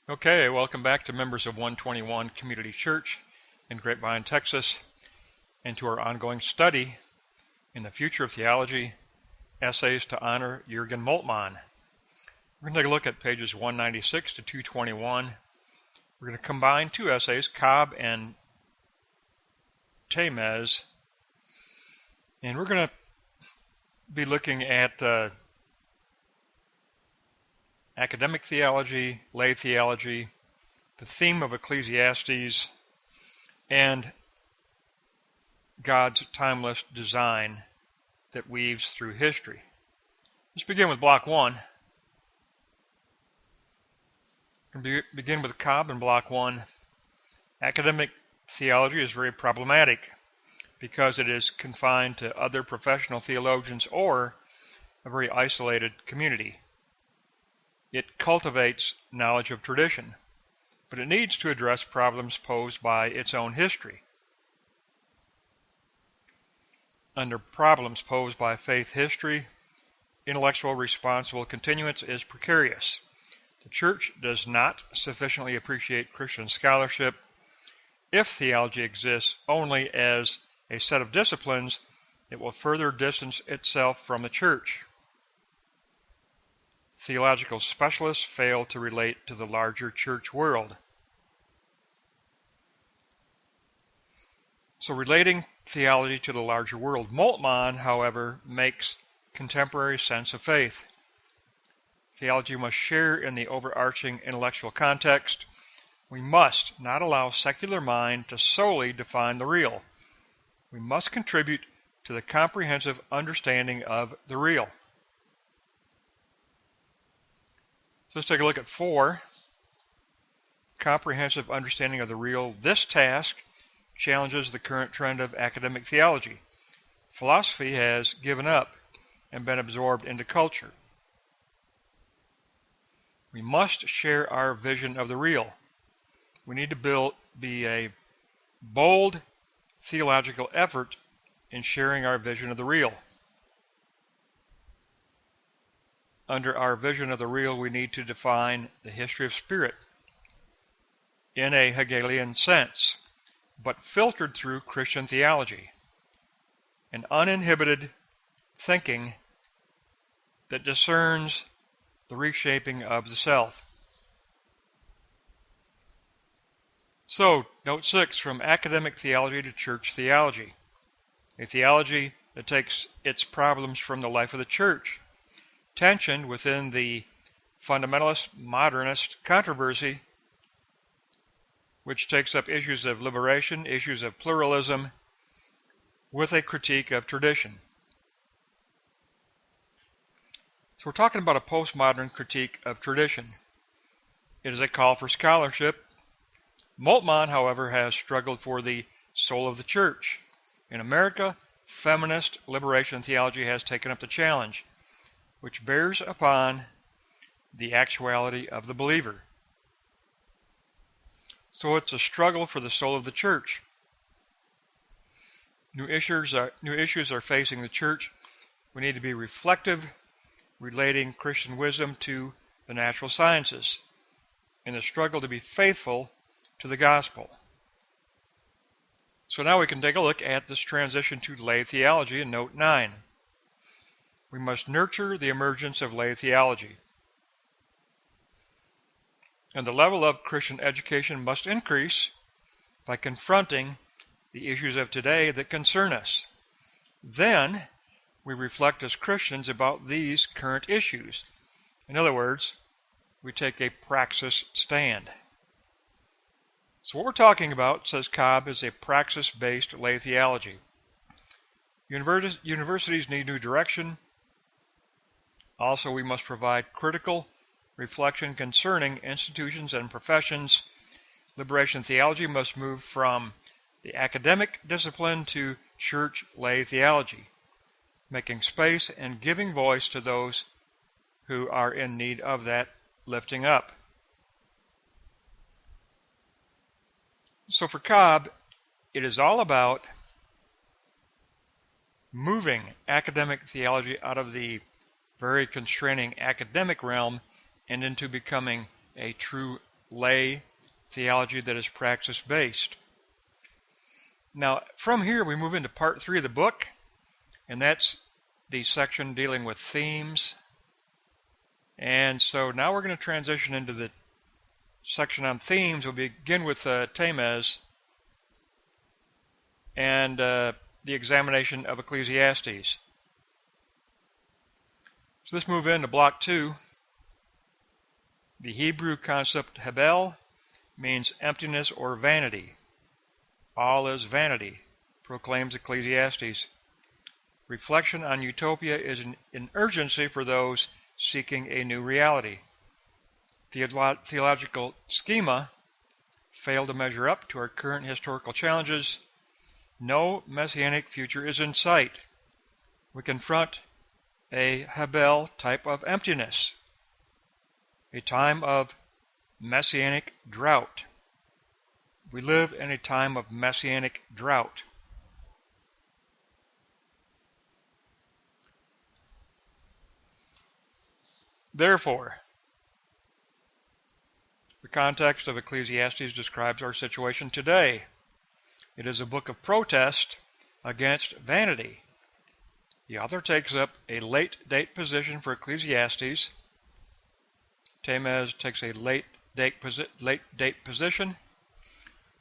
Okay, welcome back to members of 121 Community Church in Grapevine, Texas, and to our ongoing study in the future of theology, essays to honor Jürgen Moltmann. We're going to take a look at pages 196 to 221. We're going to combine two essays, Cobb and Tamez, and we're going to be looking at academic theology, lay theology, the theme of Ecclesiastes, and God's timeless design that weaves through history. Let's begin with block one. We're going to begin with Cobb in block one. Academic theology is very problematic because it is confined to other professional theologians or a very isolated community. It cultivates knowledge of tradition, but it needs to address problems posed by its own history. Under problems posed by faith history, intellectual responsible continuance is precarious. The Church does not sufficiently appreciate Christian scholarship. If theology exists only as a set of disciplines, it will further distance itself from the Church. Theological specialists fail to relate to the larger church world. So relating theology to the larger world. Moltmann, however, makes contemporary sense of faith. Theology must share in the overarching intellectual context. We must not allow secular mind to solely define the real. We must contribute to the comprehensive understanding of the real. So let's take a look at 4. Comprehensive understanding of the real. This task challenges the current trend of academic theology. Philosophy has given up and been absorbed into culture. We must share our vision of the real. We need to be a bold theological effort in sharing our vision of the real. Under our vision of the real, we need to define the history of spirit in a Hegelian sense, but filtered through Christian theology, an uninhibited thinking that discerns the reshaping of the self. So, note 6, from academic theology to church theology, a theology that takes its problems from the life of the church. Tension within the fundamentalist modernist controversy, which takes up issues of liberation, issues of pluralism, with a critique of tradition. So we're talking about a postmodern critique of tradition. It is a call for scholarship. Moltmann, however, has struggled for the soul of the church. In America, feminist liberation theology has taken up the challenge, which bears upon the actuality of the believer. So it's a struggle for the soul of the church. New issues are facing the church. We need to be reflective, relating Christian wisdom to the natural sciences, in the struggle to be faithful to the gospel. So now we can take a look at this transition to lay theology in note 9. We must nurture the emergence of lay theology. And the level of Christian education must increase by confronting the issues of today that concern us. Then we reflect as Christians about these current issues. In other words, we take a praxis stand. So what we're talking about, says Cobb, is a praxis-based lay theology. Universities need new direction. Also, we must provide critical reflection concerning institutions and professions. Liberation theology must move from the academic discipline to church lay theology, making space and giving voice to those who are in need of that lifting up. So for Cobb, it is all about moving academic theology out of the very constraining academic realm and into becoming a true lay theology that is praxis-based. Now, from here we move into part 3 of the book, and that's the section dealing with themes. And so now we're going to transition into the section on themes. We'll begin with Tamez and the examination of Ecclesiastes. So let's move into block 2. The Hebrew concept hebel means emptiness or vanity. All is vanity, proclaims Ecclesiastes. Reflection on utopia is an urgency for those seeking a new reality. Theological schema fail to measure up to our current historical challenges. No messianic future is in sight. We confront a hebel type of emptiness, a time of messianic drought. We live in a time of messianic drought. Therefore, the context of Ecclesiastes describes our situation today. It is a book of protest against vanity. The author takes up a late-date position for Ecclesiastes. Tamez takes a late-date position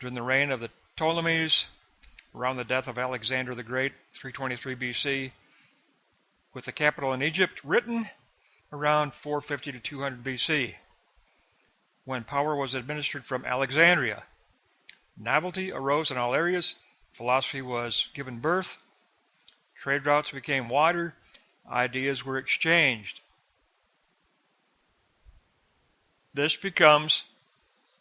during the reign of the Ptolemies, around the death of Alexander the Great, 323 BC, with the capital in Egypt, written around 450 to 200 BC, when power was administered from Alexandria. Novelty arose in all areas, philosophy was given birth, trade routes became wider, ideas were exchanged. This becomes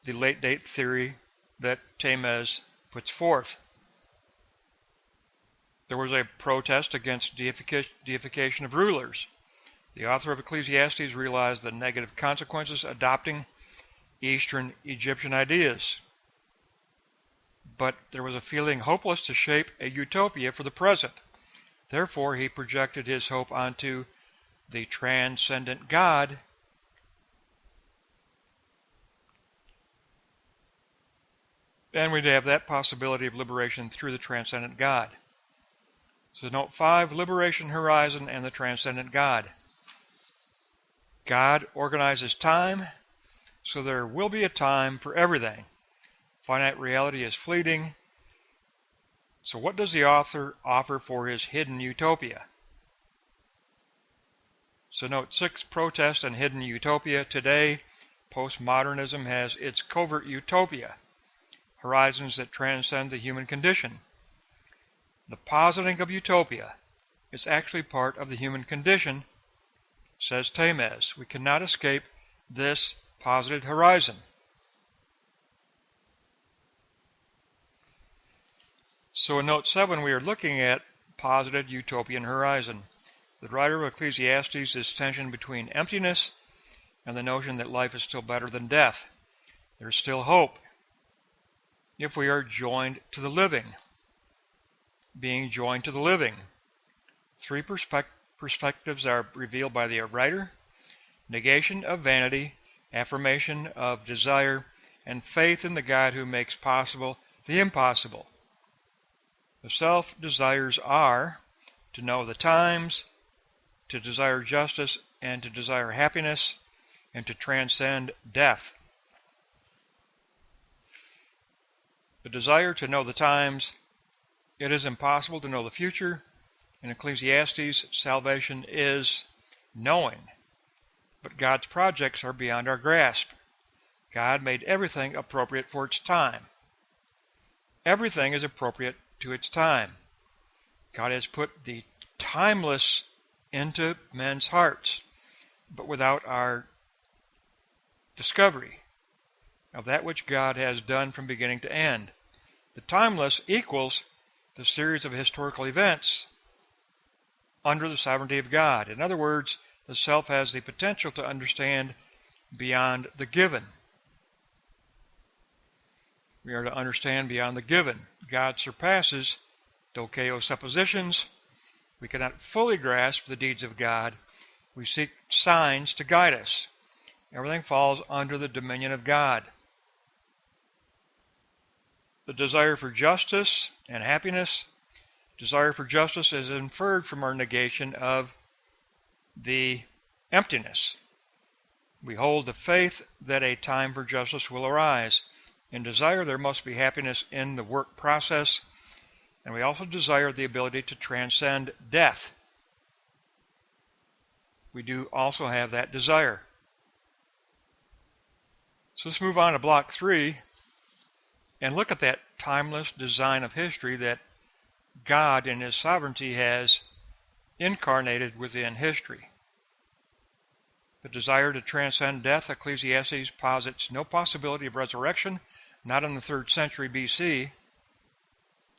the late-date theory that Tamez puts forth. There was a protest against deification of rulers. The author of Ecclesiastes realized the negative consequences adopting Eastern Egyptian ideas. But there was a feeling hopeless to shape a utopia for the present. Therefore, he projected his hope onto the transcendent God, and we'd have that possibility of liberation through the transcendent God. So note 5, liberation, horizon, and the transcendent God. God organizes time, so there will be a time for everything. Finite reality is fleeting. So what does the author offer for his hidden utopia? So note 6, protest and hidden utopia. Today, postmodernism has its covert utopia, horizons that transcend the human condition. The positing of utopia is actually part of the human condition, says Tamez. We cannot escape this posited horizon. So in note 7, we are looking at posited utopian horizon. The writer of Ecclesiastes is tension between emptiness and the notion that life is still better than death. There is still hope if we are joined to the living. Being joined to the living. 3 perspectives are revealed by the writer: negation of vanity, affirmation of desire, and faith in the God who makes possible the impossible. The self-desires are to know the times, to desire justice, and to desire happiness, and to transcend death. The desire to know the times. It is impossible to know the future. In Ecclesiastes, salvation is knowing. But God's projects are beyond our grasp. God made everything appropriate for its time. Everything is appropriate to its time. God has put the timeless into men's hearts, but without our discovery of that which God has done from beginning to end. The timeless equals the series of historical events under the sovereignty of God. In other words, the self has the potential to understand beyond the given. We are to understand beyond the given. God surpasses dokeo suppositions. We cannot fully grasp the deeds of God. We seek signs to guide us. Everything falls under the dominion of God. the desire for justice and happiness. Desire for justice is inferred from our negation of the emptiness. We hold the faith that a time for justice will arise. In desire, there must be happiness in the work process, and we also desire the ability to transcend death. We do also have that desire. So let's move on to block 3 and look at that timeless design of history that God in His sovereignty has incarnated within history. The desire to transcend death, Ecclesiastes posits no possibility of resurrection, not in the 3rd century BC.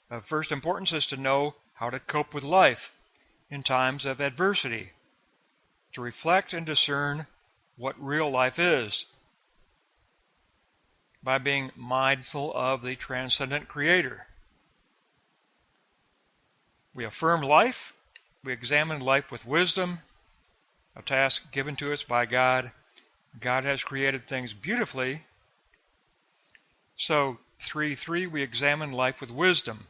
Of first importance is to know how to cope with life in times of adversity, to reflect and discern what real life is by being mindful of the transcendent Creator. We affirm life, we examine life with wisdom, a task given to us by God. God has created things beautifully. So 3:3, we examine life with wisdom.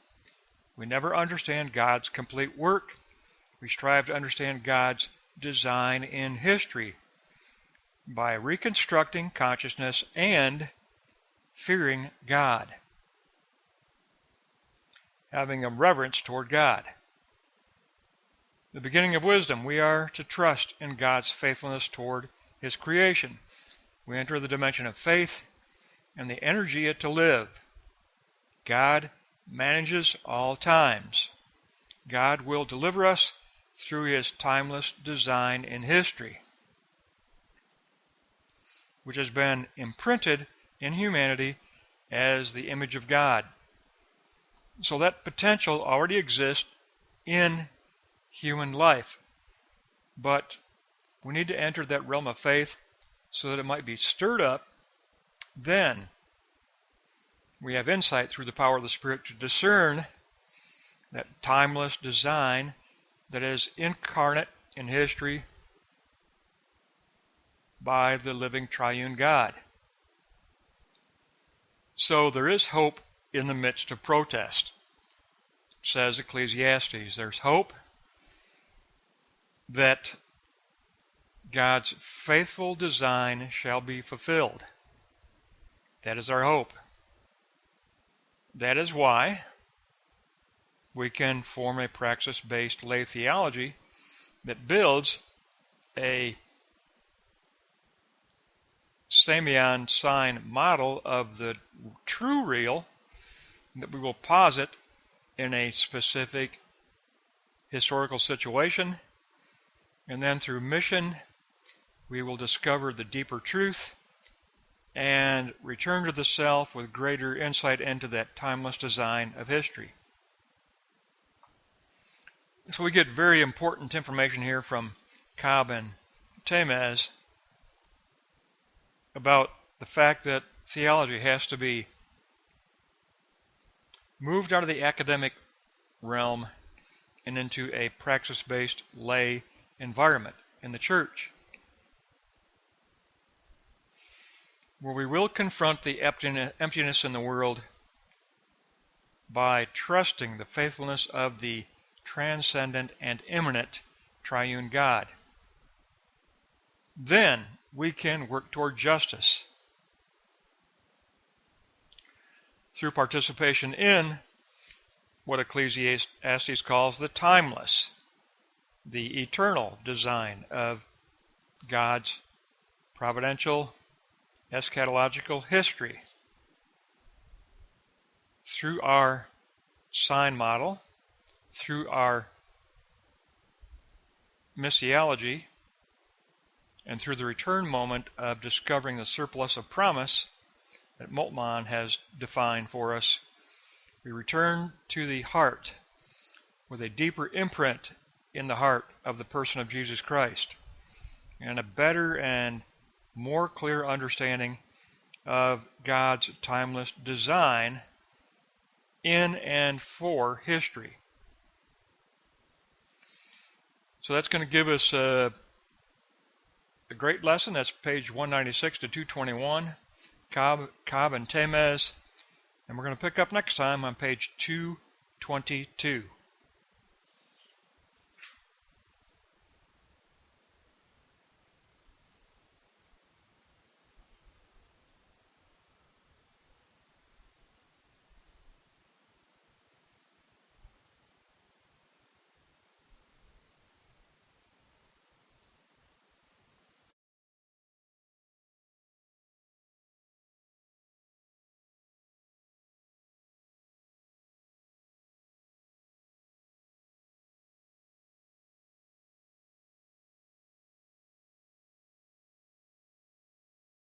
We never understand God's complete work. We strive to understand God's design in history by reconstructing consciousness and fearing God, having a reverence toward God. The beginning of wisdom, we are to trust in God's faithfulness toward His creation. We enter the dimension of faith and the energy to live. God manages all times. God will deliver us through His timeless design in history, which has been imprinted in humanity as the image of God. So that potential already exists in human life, but we need to enter that realm of faith so that it might be stirred up. Then we have insight through the power of the Spirit to discern that timeless design that is incarnate in history by the living triune God. So there is hope in the midst of protest, says Ecclesiastes. There's hope that God's faithful design shall be fulfilled. That is our hope. That is why we can form a praxis-based lay theology that builds a Samian sign model of the true real that we will posit in a specific historical situation, and then through mission we will discover the deeper truth and return to the self with greater insight into that timeless design of history. So we get very important information here from Cobb and Tamez about the fact that theology has to be moved out of the academic realm and into a praxis-based lay environment in the church, where we will confront the emptiness in the world by trusting the faithfulness of the transcendent and immanent triune God. Then we can work toward justice through participation in what Ecclesiastes calls the timeless, the eternal design of God's providential eschatological history. Through our sign model, through our missiology, and through the return moment of discovering the surplus of promise that Moltmann has defined for us, we return to the heart with a deeper imprint in the heart of the person of Jesus Christ and a better and more clear understanding of God's timeless design in and for history. So that's going to give us a great lesson. That's page 196 to 221. Cobb and Tamez And we're going to pick up next time on page 222.